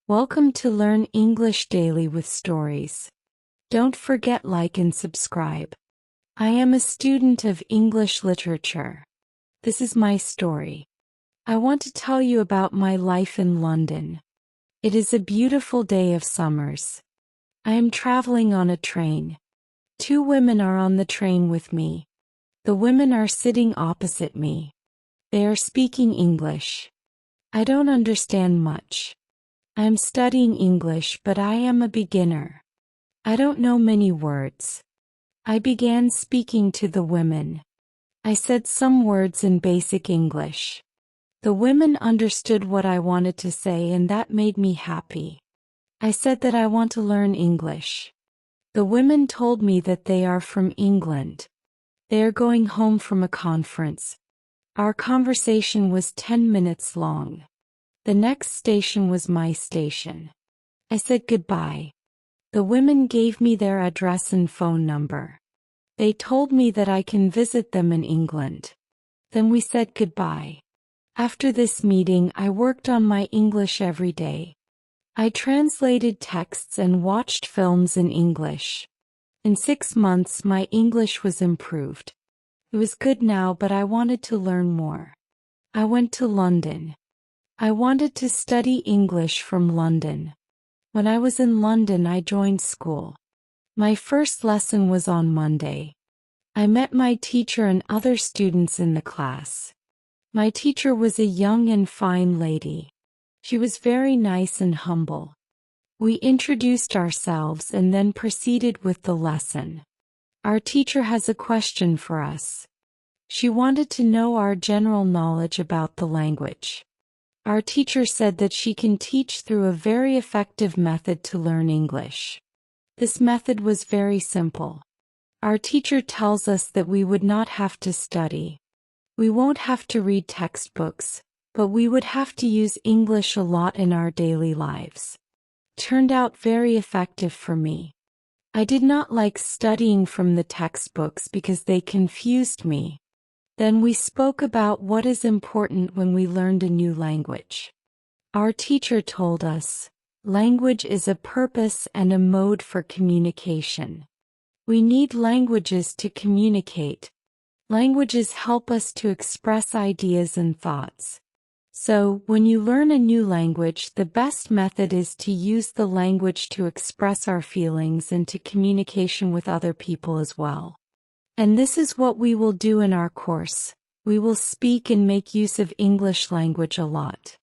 Welcome to Learn English Daily with Stories. Don't forget like and subscribe. I am a student of English literature. This is my story. I want to tell you about my life in London. It is a beautiful day of summers. I am traveling on a train. Two women are on the train with me. The women are sitting opposite me. They are speaking English. I don't understand much. I am studying English, but I am a beginner. I don't know many words. I began speaking to the women. I said some words in basic English. The women understood what I wanted to say, and that made me happy. I said that I want to learn English. The women told me that they are from England. They are going home from a conference. Our conversation was 10 minutes long. The next station was my station. I said goodbye. The women gave me their address and phone number. They told me that I can visit them in England. Then we said goodbye. After this meeting, I worked on my English every day. I translated texts and watched films in English. In 6 months, my English was improved. It was good now, but I wanted to learn more. I went to London. I wanted to study English from London. When I was in London, I joined school. My first lesson was on Monday. I met my teacher and other students in the class. My teacher was a young and fine lady. She was very nice and humble. We introduced ourselves and then proceeded with the lesson. Our teacher has a question for us. She wanted to know our general knowledge about the language. Our teacher said that she can teach through a very effective method to learn English. This method was very simple. Our teacher tells us that we would not have to study. We won't have to read textbooks, but we would have to use English a lot in our daily lives. Turned out very effective for me. I did not like studying from the textbooks because they confused me. Then we spoke about what is important when we learned a new language. Our teacher told us, language is a purpose and a mode for communication. We need languages to communicate. Languages help us to express ideas and thoughts. So, when you learn a new language, the best method is to use the language to express our feelings and to communication with other people as well. And this is what we will do in our course. We will speak and make use of English language a lot.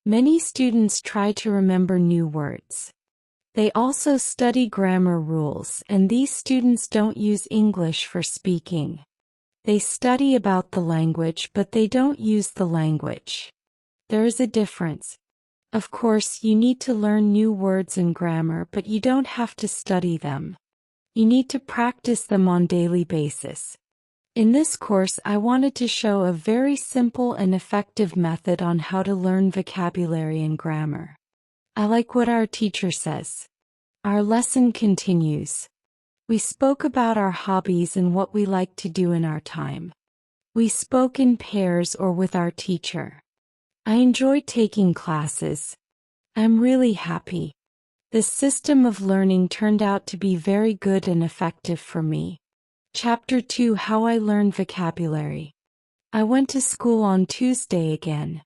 Many students try to remember new words. They also study grammar rules, and these students don't use English for speaking. They study about the language, but they don't use the language. There is a difference. Of course, you need to learn new words and grammar, but you don't have to study them. You need to practice them on a daily basis. In this course, I wanted to show a very simple and effective method on how to learn vocabulary and grammar. I like what our teacher says. Our lesson continues. We spoke about our hobbies and what we like to do in our time. We spoke in pairs or with our teacher. I enjoy taking classes. I'm really happy. This system of learning turned out to be very good and effective for me. Chapter 2: How I Learned Vocabulary. I went to school on Tuesday again.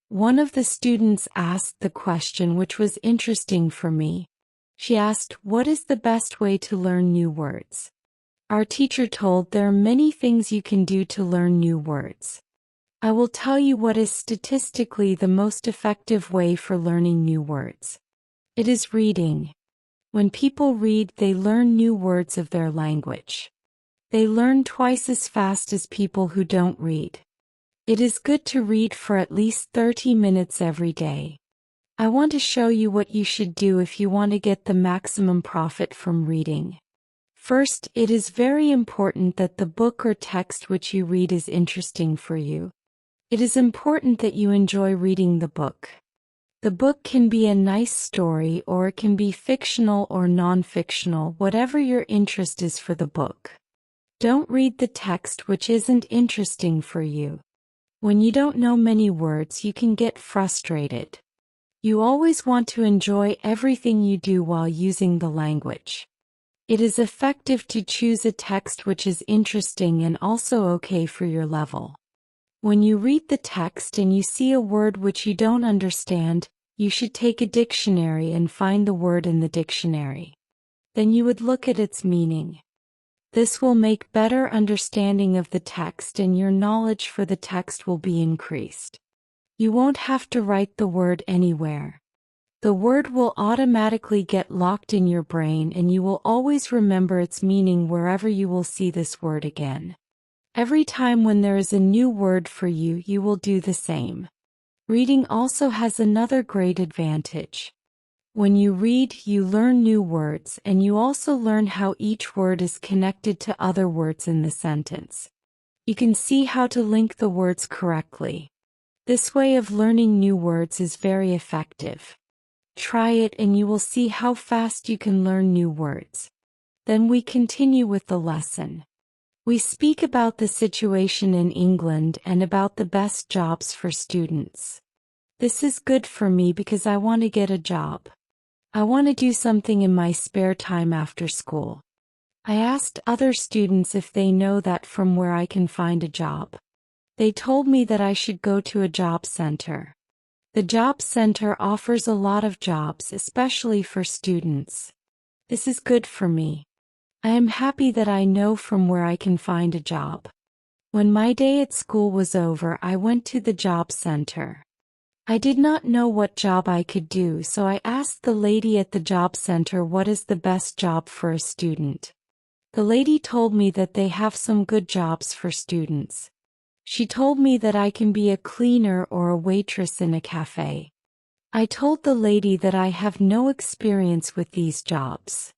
One of the students asked the question which was interesting for me. She asked, what is the best way to learn new words? Our teacher told there are many things you can do to learn new words. I will tell you what is statistically the most effective way for learning new words. It is reading. When people read, they learn new words of their language. They learn twice as fast as people who don't read. It is good to read for at least 30 minutes every day. I want to show you what you should do if you want to get the maximum profit from reading. First, it is very important that the book or text which you read is interesting for you. It is important that you enjoy reading the book. The book can be a nice story, or it can be fictional or non-fictional, whatever your interest is for the book. Don't read the text which isn't interesting for you. When you don't know many words, you can get frustrated. You always want to enjoy everything you do while using the language. It is effective to choose a text which is interesting and also okay for your level. When you read the text and you see a word which you don't understand, you should take a dictionary and find the word in the dictionary. Then you would look at its meaning. This will make better understanding of the text and your knowledge for the text will be increased. You won't have to write the word anywhere. The word will automatically get locked in your brain and you will always remember its meaning wherever you will see this word again. Every time when there is a new word for you, you will do the same. Reading also has another great advantage. When you read, you learn new words and you also learn how each word is connected to other words in the sentence. You can see how to link the words correctly. This way of learning new words is very effective. Try it and you will see how fast you can learn new words. Then we continue with the lesson. We speak about the situation in England and about the best jobs for students. This is good for me because I want to get a job. I want to do something in my spare time after school. I asked other students if they know that from where I can find a job. They told me that I should go to a job center. The job center offers a lot of jobs, especially for students. This is good for me. I am happy that I know from where I can find a job. When my day at school was over, I went to the job center. I did not know what job I could do, so I asked the lady at the job center what is the best job for a student. The lady told me that they have some good jobs for students. She told me that I can be a cleaner or a waitress in a cafe. I told the lady that I have no experience with these jobs.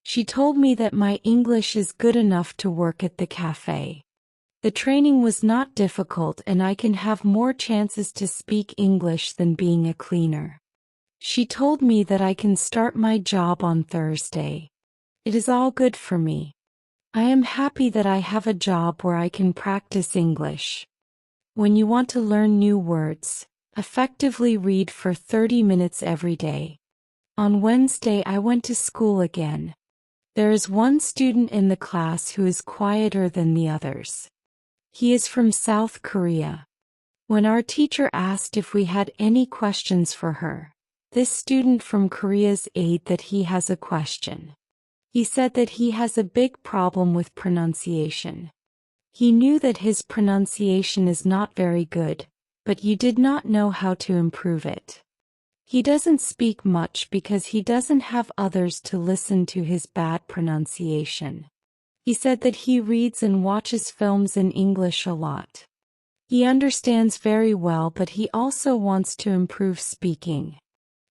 She told me that my English is good enough to work at the cafe. The training was not difficult and I can have more chances to speak English than being a cleaner. She told me that I can start my job on Thursday. It is all good for me. I am happy that I have a job where I can practice English. When you want to learn new words, effectively read for 30 minutes every day. On Wednesday I went to school again. There is one student in the class who is quieter than the others. He is from South Korea. When our teacher asked if we had any questions for her, this student from Korea said that he has a question. He said that he has a big problem with pronunciation. He knew that his pronunciation is not very good, but you did not know how to improve it. He doesn't speak much because he doesn't have others to listen to his bad pronunciation. He said that he reads and watches films in English a lot. He understands very well, but he also wants to improve speaking.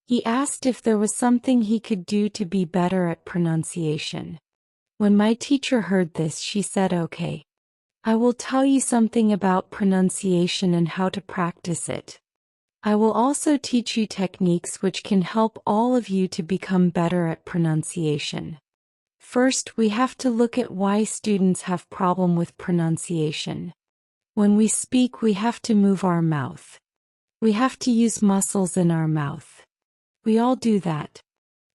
He asked if there was something he could do to be better at pronunciation. When my teacher heard this, she said, "Okay. I will tell you something about pronunciation and how to practice it. I will also teach you techniques which can help all of you to become better at pronunciation. First, we have to look at why students have problem with pronunciation. When we speak, we have to move our mouth. We have to use muscles in our mouth. We all do that.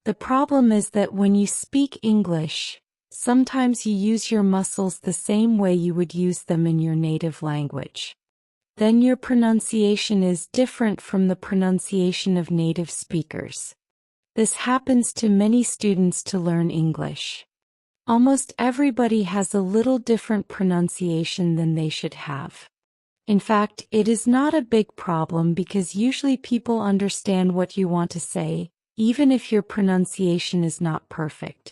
The problem is that when you speak English, sometimes you use your muscles the same way you would use them in your native language. Then your pronunciation is different from the pronunciation of native speakers. This happens to many students to learn English. Almost everybody has a little different pronunciation than they should have. In fact, it is not a big problem because usually people understand what you want to say, even if your pronunciation is not perfect.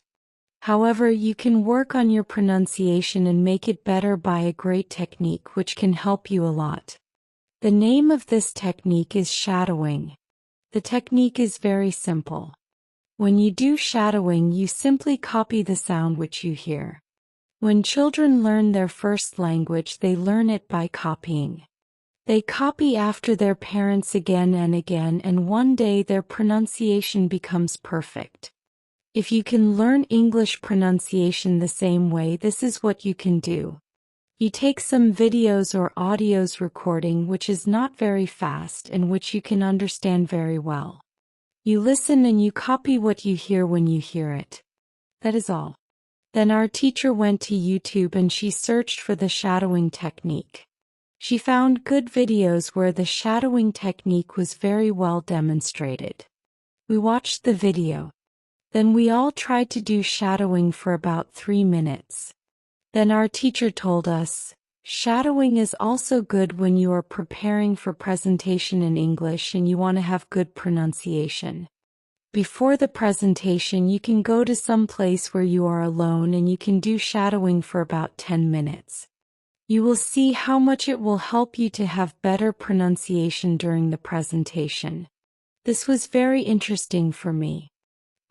However, you can work on your pronunciation and make it better by a great technique which can help you a lot. The name of this technique is shadowing. The technique is very simple. When you do shadowing, you simply copy the sound which you hear. When children learn their first language, they learn it by copying. They copy after their parents again and again, and one day their pronunciation becomes perfect. If you can learn English pronunciation the same way, this is what you can do. You take some videos or audios recording which is not very fast and which you can understand very well. You listen and you copy what you hear when you hear it. That is all. Then our teacher went to YouTube and she searched for the shadowing technique. She found good videos where the shadowing technique was very well demonstrated. We watched the video. Then we all tried to do shadowing for about 3 minutes. Then our teacher told us, shadowing is also good when you are preparing for presentation in English and you want to have good pronunciation. Before the presentation, you can go to some place where you are alone and you can do shadowing for about 10 minutes. You will see how much it will help you to have better pronunciation during the presentation. This was very interesting for me.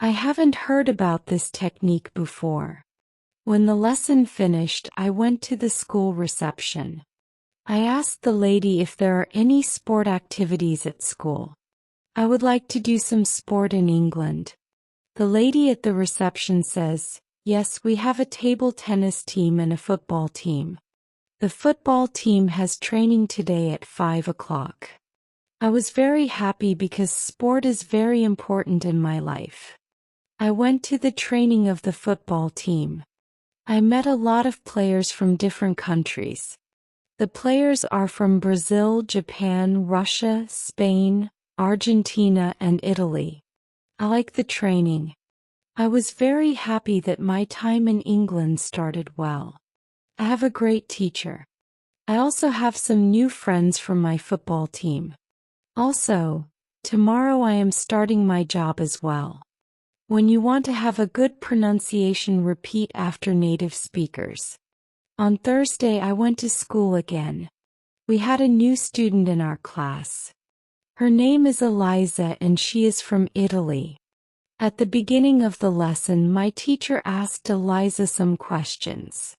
I haven't heard about this technique before. When the lesson finished, I went to the school reception. I asked the lady if there are any sport activities at school. I would like to do some sport in England. The lady at the reception says, yes, we have a table tennis team and a football team. The football team has training today at 5 o'clock. I was very happy because sport is very important in my life. I went to the training of the football team. I met a lot of players from different countries. The players are from Brazil, Japan, Russia, Spain, Argentina, and Italy. I like the training. I was very happy that my time in England started well. I have a great teacher. I also have some new friends from my football team. Also, tomorrow I am starting my job as well. When you want to have a good pronunciation, repeat after native speakers. On Thursday I went to school again. We had a new student in our class. Her name is Eliza and she is from Italy. At the beginning of the lesson, my teacher asked Eliza some questions.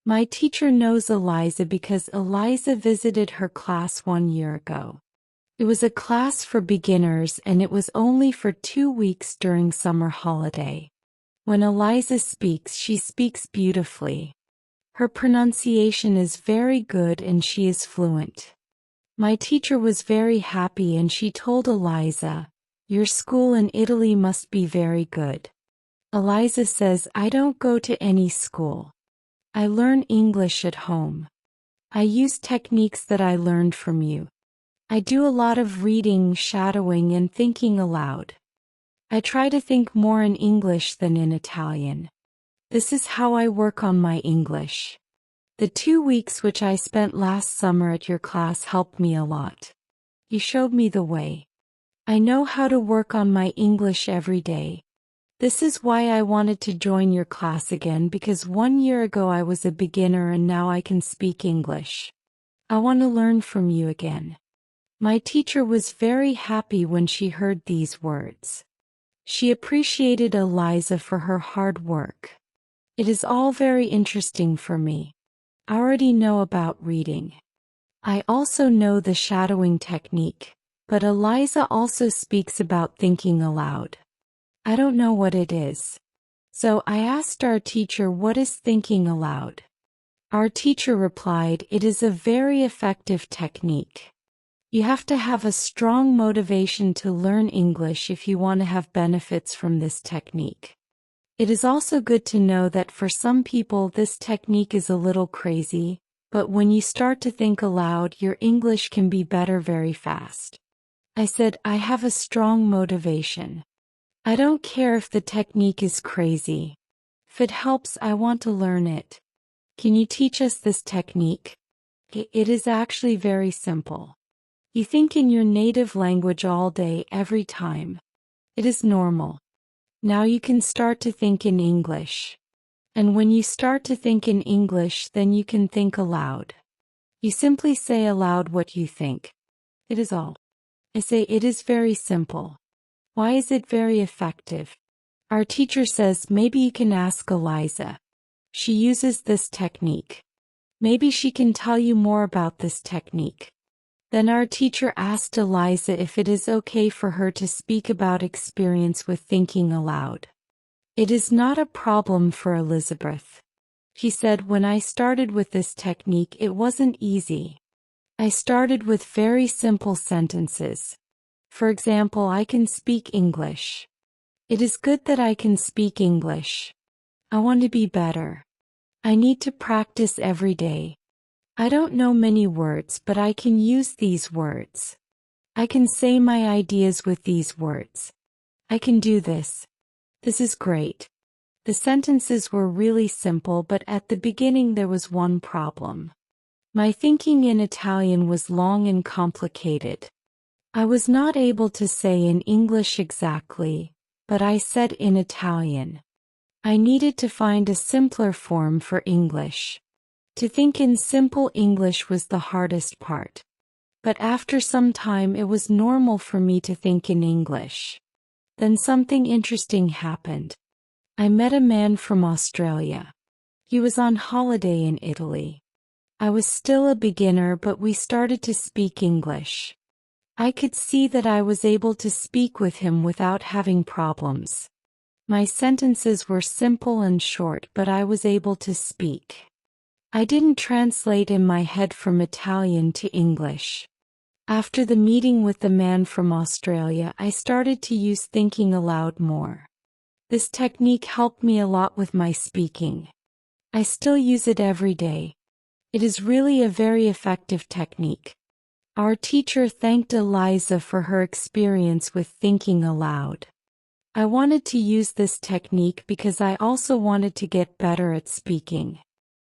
My teacher knows Eliza because Eliza visited her class 1 year ago. It was a class for beginners and it was only for 2 weeks during summer holiday. When Eliza speaks, she speaks beautifully. Her pronunciation is very good and she is fluent. My teacher was very happy and she told Eliza, your school in Italy must be very good. Eliza says, I don't go to any school. I learn English at home. I use techniques that I learned from you. I do a lot of reading, shadowing, and thinking aloud. I try to think more in English than in Italian. This is how I work on my English. The 2 weeks which I spent last summer at your class helped me a lot. You showed me the way. I know how to work on my English every day. This is why I wanted to join your class again, because 1 year ago I was a beginner and now I can speak English. I want to learn from you again. My teacher was very happy when she heard these words. She appreciated Eliza for her hard work. It is all very interesting for me. I already know about reading. I also know the shadowing technique, but Eliza also speaks about thinking aloud. I don't know what it is. So I asked our teacher, what is thinking aloud? Our teacher replied, it is a very effective technique. You have to have a strong motivation to learn English if you want to have benefits from this technique. It is also good to know that for some people this technique is a little crazy, but when you start to think aloud, your English can be better very fast. I said, I have a strong motivation. I don't care if the technique is crazy. If it helps, I want to learn it. Can you teach us this technique? It is actually very simple. You think in your native language all day, every time. It is normal. Now you can start to think in English. And when you start to think in English, then you can think aloud. You simply say aloud what you think. It is all. I say it is very simple. Why is it very effective? Our teacher says maybe you can ask Eliza. She uses this technique. Maybe she can tell you more about this technique. Then our teacher asked Eliza if it is okay for her to speak about experience with thinking aloud. It is not a problem for Elizabeth. She said, when I started with this technique, it wasn't easy. I started with very simple sentences. For example, I can speak English. It is good that I can speak English. I want to be better. I need to practice every day. I don't know many words, but I can use these words. I can say my ideas with these words. I can do this. This is great. The sentences were really simple, but at the beginning there was one problem. My thinking in Italian was long and complicated. I was not able to say in English exactly, but I said in Italian. I needed to find a simpler form for English. To think in simple English was the hardest part. But after some time it was normal for me to think in English. Then something interesting happened. I met a man from Australia. He was on holiday in Italy. I was still a beginner, but we started to speak English. I could see that I was able to speak with him without having problems. My sentences were simple and short, but I was able to speak. I didn't translate in my head from Italian to English. After the meeting with the man from Australia, I started to use thinking aloud more. This technique helped me a lot with my speaking. I still use it every day. It is really a very effective technique. Our teacher thanked Eliza for her experience with thinking aloud. I wanted to use this technique because I also wanted to get better at speaking.